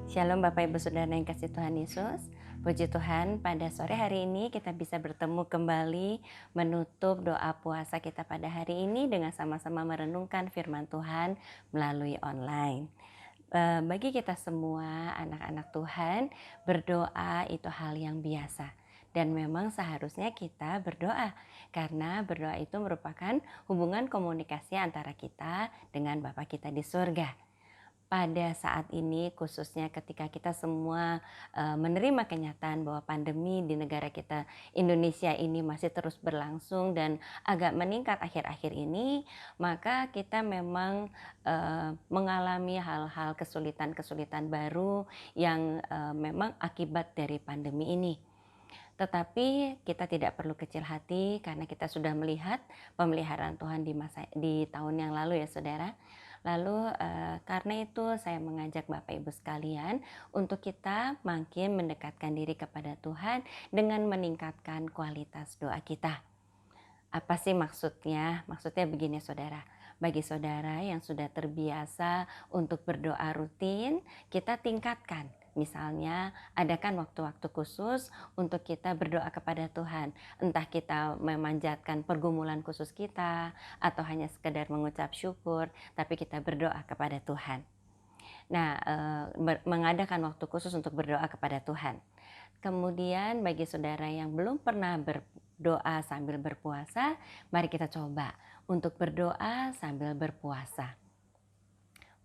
Shalom Bapak Ibu Saudara yang kasih Tuhan Yesus. Puji Tuhan, pada sore hari ini kita bisa bertemu kembali menutup doa puasa kita pada hari ini dengan sama-sama merenungkan firman Tuhan melalui online. Bagi kita semua anak-anak Tuhan, berdoa itu hal yang biasa. Dan memang seharusnya kita berdoa, karena berdoa itu merupakan hubungan komunikasi antara kita dengan Bapa kita di surga. Pada saat ini khususnya ketika kita semua menerima kenyataan bahwa pandemi di negara kita Indonesia ini masih terus berlangsung dan agak meningkat akhir-akhir ini, maka kita memang mengalami hal-hal kesulitan-kesulitan baru yang memang akibat dari pandemi ini. Tetapi kita tidak perlu kecil hati karena kita sudah melihat pemeliharaan Tuhan di tahun yang lalu ya Saudara. Lalu karena itu saya mengajak Bapak Ibu sekalian untuk kita makin mendekatkan diri kepada Tuhan dengan meningkatkan kualitas doa kita. Apa sih maksudnya? Maksudnya begini Saudara. Bagi saudara yang sudah terbiasa untuk berdoa rutin, kita tingkatkan. Misalnya, adakan waktu-waktu khusus untuk kita berdoa kepada Tuhan. Entah kita memanjatkan pergumulan khusus kita, atau hanya sekedar mengucap syukur, tapi kita berdoa kepada Tuhan. Nah, mengadakan waktu khusus untuk berdoa kepada Tuhan. Kemudian bagi saudara yang belum pernah berdoa sambil berpuasa, mari kita coba untuk berdoa sambil berpuasa.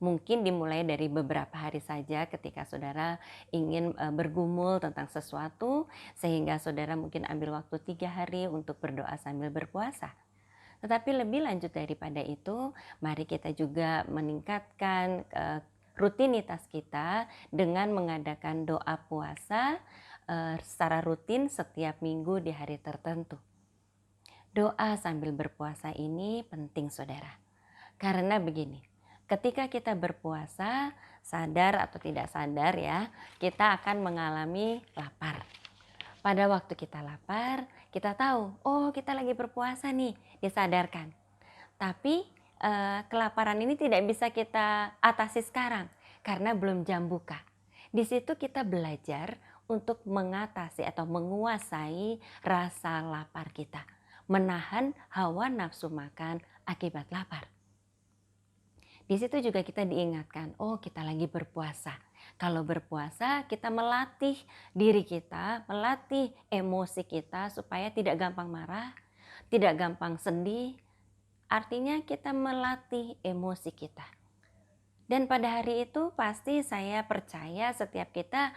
Mungkin dimulai dari beberapa hari saja ketika saudara ingin bergumul tentang sesuatu, sehingga saudara mungkin ambil waktu 3 hari untuk berdoa sambil berpuasa. Tetapi lebih lanjut daripada itu, mari kita juga meningkatkan rutinitas kita dengan mengadakan doa puasa secara rutin setiap minggu di hari tertentu. Doa sambil berpuasa ini penting saudara. Karena begini, ketika kita berpuasa, sadar atau tidak sadar ya, kita akan mengalami lapar. Pada waktu kita lapar, kita tahu, oh kita lagi berpuasa nih, disadarkan. Tapi kelaparan ini tidak bisa kita atasi sekarang karena belum jam buka. Di situ kita belajar untuk mengatasi atau menguasai rasa lapar kita, menahan hawa nafsu makan akibat lapar. Di situ juga kita diingatkan, oh kita lagi berpuasa. Kalau berpuasa kita melatih diri kita, melatih emosi kita supaya tidak gampang marah, tidak gampang sedih. Artinya kita melatih emosi kita. Dan pada hari itu pasti saya percaya setiap kita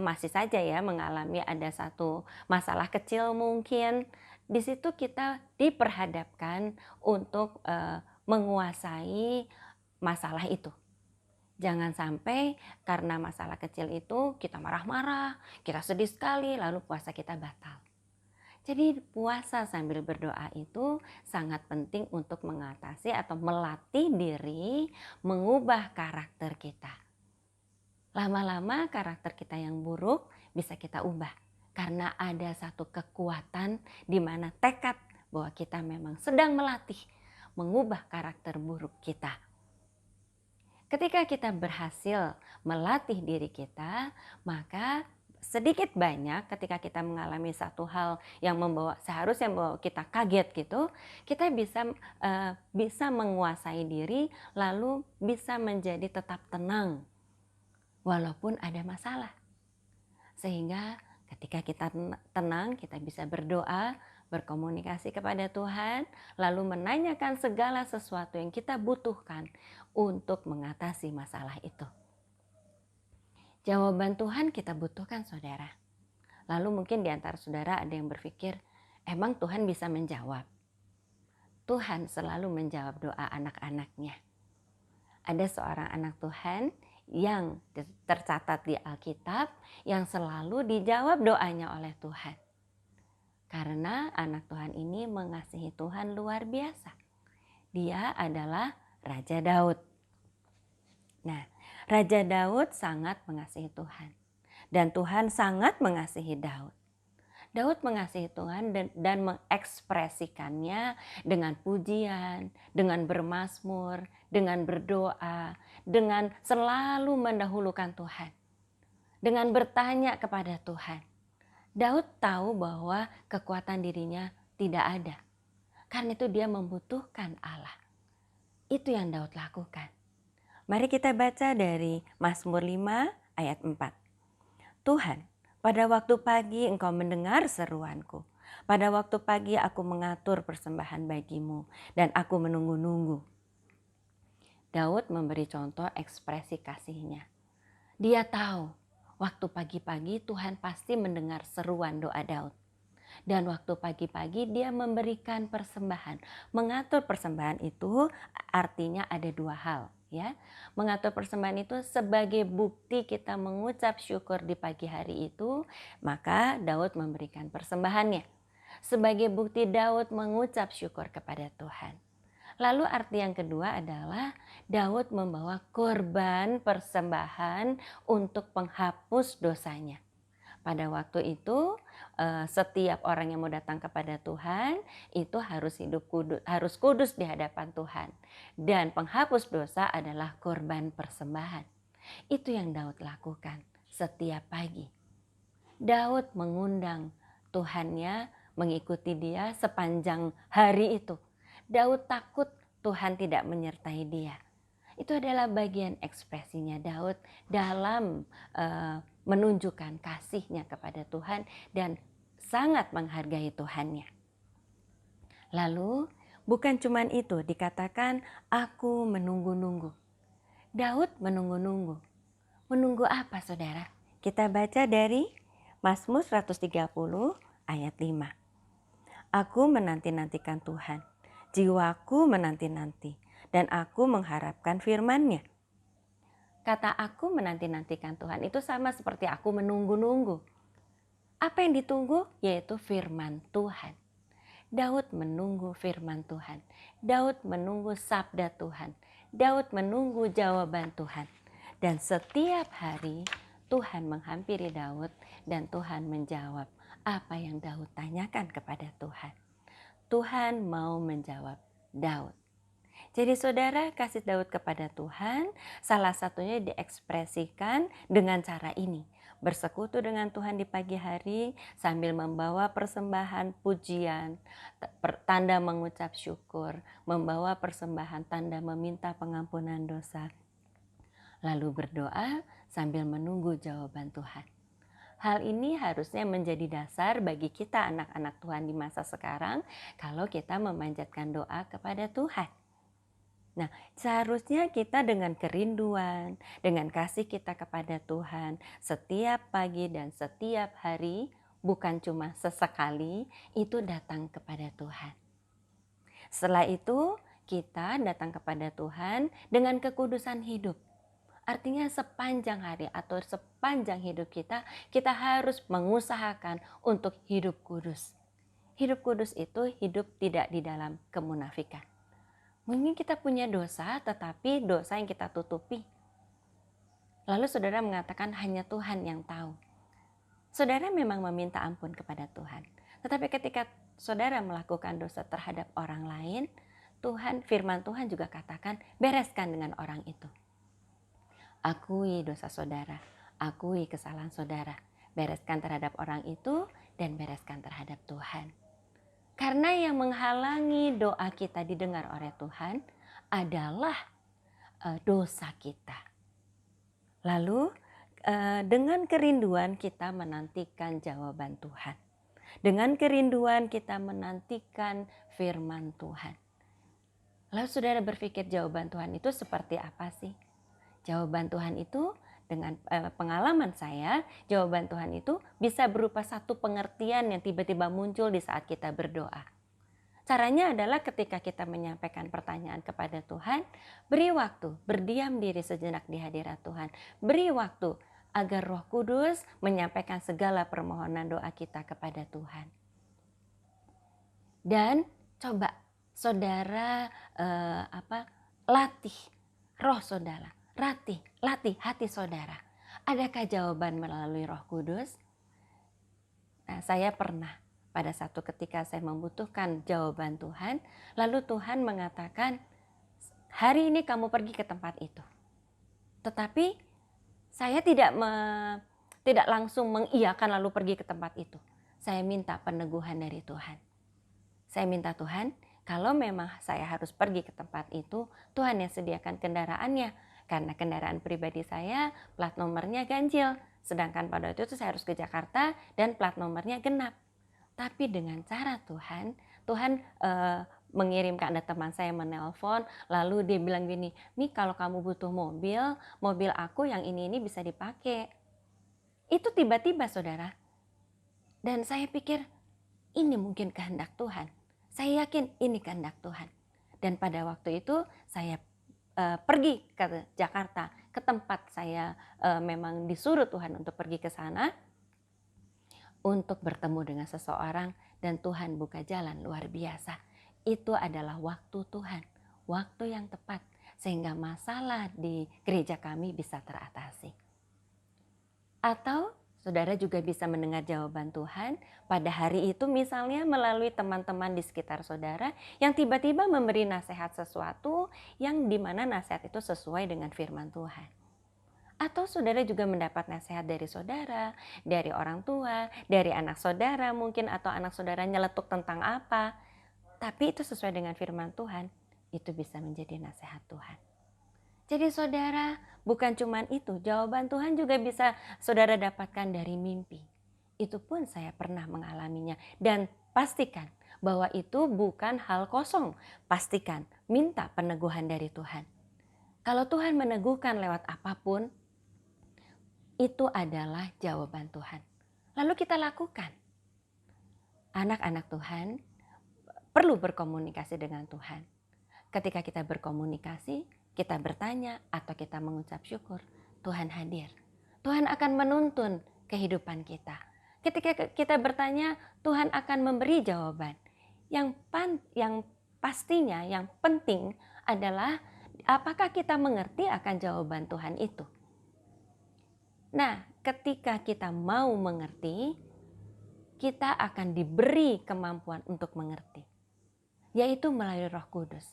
masih saja ya mengalami ada satu masalah kecil mungkin. Di situ kita diperhadapkan untuk menguasai masalah itu. Jangan sampai karena masalah kecil itu kita marah-marah, kita sedih sekali, lalu puasa kita batal. Jadi puasa sambil berdoa itu sangat penting untuk mengatasi atau melatih diri mengubah karakter kita. Lama-lama karakter kita yang buruk bisa kita ubah. Karena ada satu kekuatan di mana tekad bahwa kita memang sedang melatih mengubah karakter buruk kita. Ketika kita berhasil melatih diri kita, maka sedikit banyak ketika kita mengalami satu hal yang seharusnya membawa kita kaget gitu, kita bisa menguasai diri lalu bisa menjadi tetap tenang walaupun ada masalah. Sehingga ketika kita tenang, kita bisa berdoa, berkomunikasi kepada Tuhan, lalu menanyakan segala sesuatu yang kita butuhkan untuk mengatasi masalah itu. Jawaban Tuhan kita butuhkan saudara. Lalu mungkin di antara saudara ada yang berpikir, emang Tuhan bisa menjawab? Tuhan selalu menjawab doa anak-anaknya. Ada seorang anak Tuhan yang tercatat di Alkitab yang selalu dijawab doanya oleh Tuhan. Karena anak Tuhan ini mengasihi Tuhan luar biasa. Dia adalah Raja Daud. Nah, Raja Daud sangat mengasihi Tuhan. Dan Tuhan sangat mengasihi Daud. Daud mengasihi Tuhan dan mengekspresikannya dengan pujian, dengan bermazmur, dengan berdoa, dengan selalu mendahulukan Tuhan. dengan bertanya kepada Tuhan. Daud tahu bahwa kekuatan dirinya tidak ada. Karena itu dia membutuhkan Allah. Itu yang Daud lakukan. Mari kita baca dari Mazmur 5 ayat 4. Tuhan, pada waktu pagi Engkau mendengar seruanku. Pada waktu pagi aku mengatur persembahan bagimu dan aku menunggu-nunggu. Daud memberi contoh ekspresi kasihnya. Dia tahu waktu pagi-pagi Tuhan pasti mendengar seruan doa Daud. Dan waktu pagi-pagi dia memberikan persembahan. Mengatur persembahan itu artinya ada dua hal. Ya, mengatur persembahan itu sebagai bukti kita mengucap syukur di pagi hari itu, maka Daud memberikan persembahannya. Sebagai bukti Daud mengucap syukur kepada Tuhan. Lalu arti yang kedua adalah Daud membawa korban persembahan untuk penghapus dosanya. Pada waktu itu setiap orang yang mau datang kepada Tuhan itu harus hidup kudus, harus kudus di hadapan Tuhan. Dan penghapus dosa adalah korban persembahan. Itu yang Daud lakukan setiap pagi. Daud mengundang Tuhannya mengikuti dia sepanjang hari itu. Daud takut Tuhan tidak menyertai dia. Itu adalah bagian ekspresinya Daud dalam menunjukkan kasihnya kepada Tuhan dan sangat menghargai Tuhannya. Lalu bukan cuma itu, dikatakan aku menunggu-nunggu. Daud menunggu-nunggu. Menunggu apa saudara? Kita baca dari Mazmur 130 ayat 5. Aku menanti-nantikan Tuhan, jiwaku menanti-nanti, dan aku mengharapkan firman-Nya. Kata aku menanti-nantikan Tuhan itu sama seperti aku menunggu-nunggu. Apa yang ditunggu? Yaitu firman Tuhan. Daud menunggu firman Tuhan. Daud menunggu sabda Tuhan. Daud menunggu jawaban Tuhan. Dan setiap hari Tuhan menghampiri Daud dan Tuhan menjawab apa yang Daud tanyakan kepada Tuhan. Tuhan mau menjawab Daud. Jadi saudara, kasih Daud kepada Tuhan salah satunya diekspresikan dengan cara ini. Bersekutu dengan Tuhan di pagi hari sambil membawa persembahan pujian, tanda mengucap syukur, membawa persembahan tanda meminta pengampunan dosa. Lalu berdoa sambil menunggu jawaban Tuhan. Hal ini harusnya menjadi dasar bagi kita anak-anak Tuhan di masa sekarang kalau kita memanjatkan doa kepada Tuhan. Nah, seharusnya kita dengan kerinduan, dengan kasih kita kepada Tuhan setiap pagi dan setiap hari, bukan cuma sesekali, itu datang kepada Tuhan. Setelah itu, kita datang kepada Tuhan dengan kekudusan hidup. Artinya sepanjang hari atau sepanjang hidup kita, kita harus mengusahakan untuk hidup kudus. Hidup kudus itu hidup tidak di dalam kemunafikan. Mungkin kita punya dosa, tetapi dosa yang kita tutupi. Lalu saudara mengatakan hanya Tuhan yang tahu. Saudara memang meminta ampun kepada Tuhan. Tetapi ketika saudara melakukan dosa terhadap orang lain, firman Tuhan juga katakan bereskan dengan orang itu. Akui dosa saudara, akui kesalahan saudara. Bereskan terhadap orang itu dan bereskan terhadap Tuhan. Karena yang menghalangi doa kita didengar oleh Tuhan adalah dosa kita. Lalu dengan kerinduan kita menantikan jawaban Tuhan. Dengan kerinduan kita menantikan firman Tuhan. Lalu saudara berpikir jawaban Tuhan itu seperti apa sih? Jawaban Tuhan itu dengan pengalaman saya, jawaban Tuhan itu bisa berupa satu pengertian yang tiba-tiba muncul di saat kita berdoa. Caranya adalah ketika kita menyampaikan pertanyaan kepada Tuhan, beri waktu, berdiam diri sejenak di hadirat Tuhan. Beri waktu agar Roh Kudus menyampaikan segala permohonan doa kita kepada Tuhan. Dan coba saudara latih roh saudara. Latih hati saudara. Adakah jawaban melalui Roh Kudus? Nah, saya pernah pada satu ketika saya membutuhkan jawaban Tuhan, lalu Tuhan mengatakan, hari ini kamu pergi ke tempat itu. Tetapi saya tidak tidak langsung mengiyakan lalu pergi ke tempat itu. Saya minta peneguhan dari Tuhan. Saya minta Tuhan, kalau memang saya harus pergi ke tempat itu, Tuhan yang sediakan kendaraannya. Karena kendaraan pribadi saya plat nomornya ganjil. Sedangkan pada waktu itu saya harus ke Jakarta dan plat nomornya genap. Tapi dengan cara Tuhan, mengirimkan, ada teman saya menelpon, lalu dia bilang gini, "Mi, kalau kamu butuh mobil aku yang ini bisa dipakai." Itu tiba-tiba, saudara. Dan saya pikir, ini mungkin kehendak Tuhan. Saya yakin ini kehendak Tuhan. Dan pada waktu itu saya pergi ke Jakarta, ke tempat saya memang disuruh Tuhan untuk pergi ke sana, untuk bertemu dengan seseorang, dan Tuhan buka jalan luar biasa. Itu adalah waktu Tuhan, waktu yang tepat, sehingga masalah di gereja kami bisa teratasi. Atau saudara juga bisa mendengar jawaban Tuhan pada hari itu, misalnya melalui teman-teman di sekitar saudara yang tiba-tiba memberi nasihat sesuatu yang dimana nasihat itu sesuai dengan firman Tuhan. Atau saudara juga mendapat nasihat dari saudara, dari orang tua, dari anak saudara mungkin, atau anak saudara nyeletuk tentang apa. Tapi itu sesuai dengan firman Tuhan, itu bisa menjadi nasihat Tuhan. Jadi saudara, bukan cuma itu, jawaban Tuhan juga bisa saudara dapatkan dari mimpi. Itu pun saya pernah mengalaminya. Dan pastikan bahwa itu bukan hal kosong. Pastikan, minta peneguhan dari Tuhan. Kalau Tuhan meneguhkan lewat apapun, itu adalah jawaban Tuhan. Lalu kita lakukan. Anak-anak Tuhan perlu berkomunikasi dengan Tuhan. Ketika kita berkomunikasi, kita bertanya atau kita mengucap syukur, Tuhan hadir. Tuhan akan menuntun kehidupan kita. Ketika kita bertanya, Tuhan akan memberi jawaban. Yang pastinya, yang penting adalah apakah kita mengerti akan jawaban Tuhan itu. Nah, ketika kita mau mengerti, kita akan diberi kemampuan untuk mengerti, yaitu melalui Roh Kudus.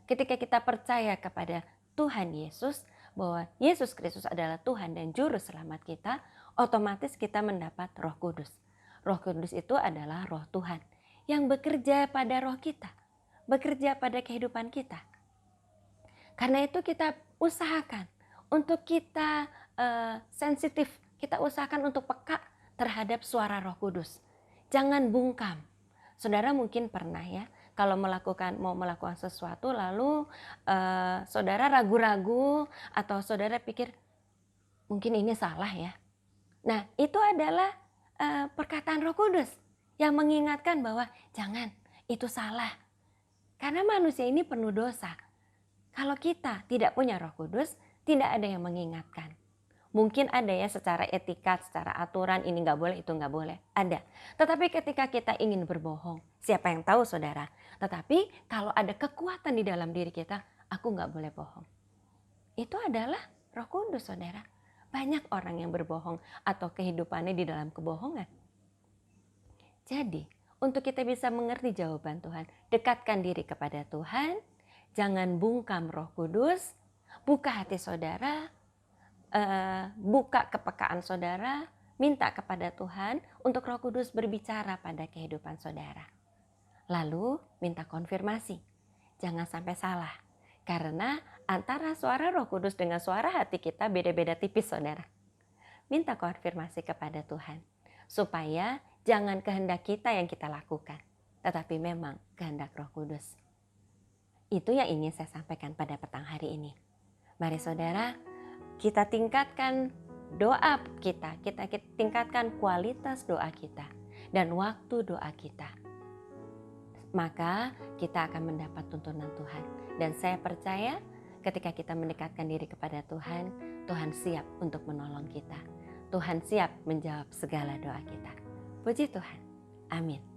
Ketika kita percaya kepada Tuhan Yesus, bahwa Yesus Kristus adalah Tuhan dan Juru Selamat kita, otomatis kita mendapat Roh Kudus. Roh Kudus itu adalah Roh Tuhan yang bekerja pada roh kita, bekerja pada kehidupan kita. Karena itu kita usahakan untuk kita sensitif, kita usahakan untuk peka terhadap suara Roh Kudus. Jangan bungkam. Saudara mungkin pernah ya, kalau mau melakukan sesuatu lalu saudara ragu-ragu atau saudara pikir mungkin ini salah ya. Nah, itu adalah perkataan Roh Kudus yang mengingatkan bahwa jangan, itu salah. Karena manusia ini penuh dosa. Kalau kita tidak punya Roh Kudus, tidak ada yang mengingatkan. Mungkin ada ya secara etika, secara aturan, ini nggak boleh, itu nggak boleh. Ada. Tetapi ketika kita ingin berbohong, siapa yang tahu saudara? Tetapi kalau ada kekuatan di dalam diri kita, aku nggak boleh bohong. Itu adalah Roh Kudus saudara. Banyak orang yang berbohong atau kehidupannya di dalam kebohongan. Jadi, untuk kita bisa mengerti jawaban Tuhan, dekatkan diri kepada Tuhan, jangan bungkam Roh Kudus, buka hati saudara, buka kepekaan saudara, minta kepada Tuhan untuk Roh Kudus berbicara pada kehidupan saudara. Lalu minta konfirmasi, jangan sampai salah. Karena antara suara Roh Kudus dengan suara hati kita beda-beda tipis saudara. Minta konfirmasi kepada Tuhan, supaya jangan kehendak kita yang kita lakukan, tetapi memang kehendak Roh Kudus. Itu yang ingin saya sampaikan pada petang hari ini. Mari saudara, kita tingkatkan doa kita tingkatkan kualitas doa kita dan waktu doa kita. Maka kita akan mendapat tuntunan Tuhan. Dan saya percaya ketika kita mendekatkan diri kepada Tuhan, Tuhan siap untuk menolong kita. Tuhan siap menjawab segala doa kita. Puji Tuhan. Amin.